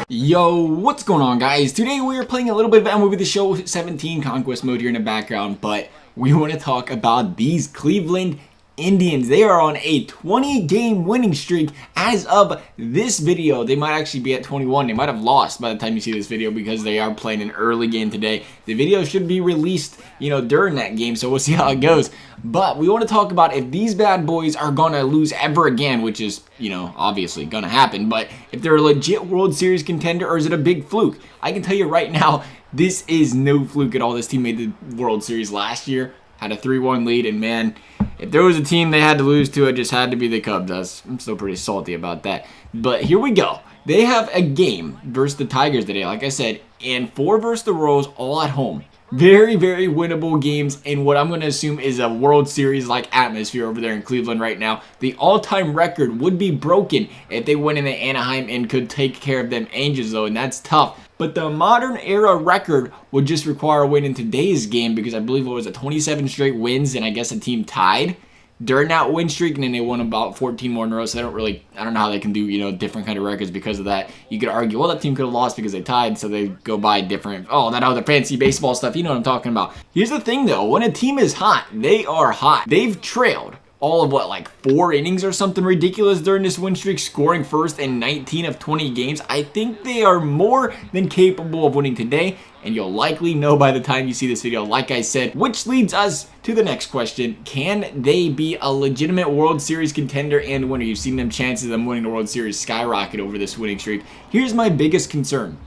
Yo, what's going on, guys? Today we are playing a little bit of MLB The Show 17 Conquest mode here in the background, but we want to talk about these Cleveland Indians. They are on a 20-game winning streak as of this video. They might actually be at 21. They might have lost by the time you see this video because they are playing an early game today. The video should be released, during that game, so we'll see how it goes. But we want to talk about if these bad boys are going to lose ever again, which is, obviously going to happen. But if they're a legit World Series contender, or is it a big fluke? I can tell you right now, this is no fluke at all. This team made the World Series last year, had a 3-1 lead, and man, if there was a team they had to lose to, it just had to be the Cubs. I'm still pretty salty about that. But here we go. They have a game versus the Tigers today, like I said, and 4 versus the Royals, all at home. Very, very winnable games in what I'm going to assume is a World Series-like atmosphere over there in Cleveland right now. The all-time record would be broken if they went into Anaheim and could take care of them Angels, though, and that's tough. But the modern era record would just require a win in today's game because I believe it was 27 straight wins and I guess a team tied during that win streak, and then they won about 14 more in a row, so I don't know how they can do, different kind of records because of that. You could argue, well, that team could have lost because they tied, so they go by different, that other fancy baseball stuff, you know what I'm talking about. Here's the thing, though. When a team is hot, they are hot. They've trailed all of like 4 innings or something ridiculous during this win streak, scoring first in 19 of 20 games. I think they are more than capable of winning today, and you'll likely know by the time you see this video, like I said, which leads us to the next question. Can they be a legitimate World Series contender and winner? You've seen them chances of them winning the World Series skyrocket over this winning streak. Here's my biggest concern.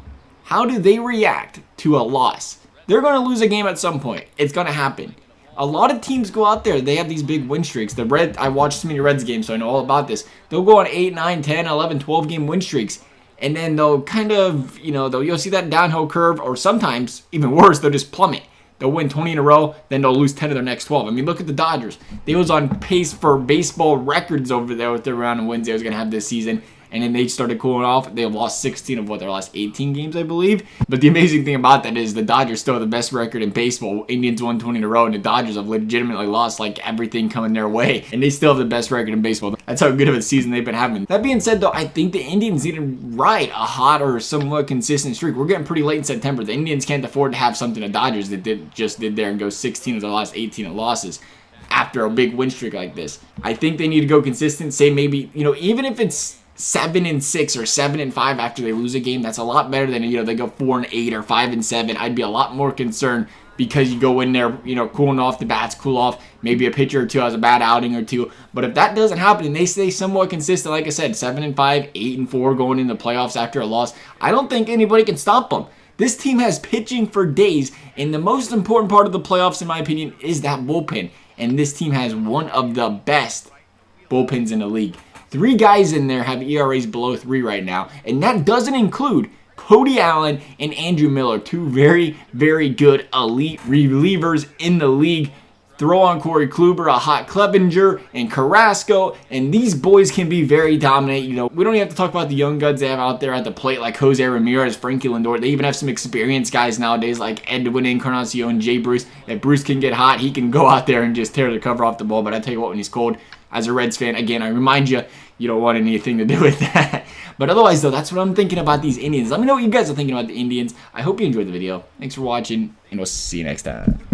How do they react to a loss? They're going to lose a game at some point. It's going to happen. A lot of teams go out there, they have these big win streaks. I watched so many Reds games, so I know all about this. They'll go on 8, 9, 10, 11, 12 game win streaks. And then they'll kind of, you'll see that downhill curve, or sometimes, even worse, they'll just plummet. They'll win 20 in a row, then they'll lose 10 of their next 12. I mean, look at the Dodgers. They was on pace for baseball records over there with their round of wins they was going to have this season. And then they started cooling off. They have lost 16 of their last 18 games, I believe. But the amazing thing about that is the Dodgers still have the best record in baseball. Indians won 20 in a row, and the Dodgers have legitimately lost like everything coming their way. And they still have the best record in baseball. That's how good of a season they've been having. That being said, though, I think the Indians need to ride a hot or somewhat consistent streak. We're getting pretty late in September. The Indians can't afford to have something the Dodgers just did there and go 16 of their last 18 losses after a big win streak like this. I think they need to go consistent. Say maybe, even if it's 7-6 or 7-5 after they lose a game, that's a lot better than they go 4-8 or 5-7. I'd be a lot more concerned because you go in there, cooling off the bats, cool off. Maybe a pitcher or two has a bad outing or two. But if that doesn't happen and they stay somewhat consistent, like I said, 7-5, 8-4 going in the playoffs after a loss, I don't think anybody can stop them. This team has pitching for days, and the most important part of the playoffs, in my opinion, is that bullpen. And this team has one of the best bullpens in the league. 3 guys in there have ERAs below 3 right now, and that doesn't include Cody Allen and Andrew Miller, 2 very, very good elite relievers in the league. Throw on Corey Kluber, a hot Clevenger, and Carrasco, and these boys can be very dominant. We don't even have to talk about the young guns they have out there at the plate like Jose Ramirez, Frankie Lindor. They even have some experienced guys nowadays like Edwin Encarnacion, Jay Bruce. If Bruce can get hot, he can go out there and just tear the cover off the ball, but I tell you what, when he's cold, as a Reds fan, again, I remind you, you don't want anything to do with that. But otherwise, though, that's what I'm thinking about these Indians. Let me know what you guys are thinking about the Indians. I hope you enjoyed the video. Thanks for watching, and we'll see you next time.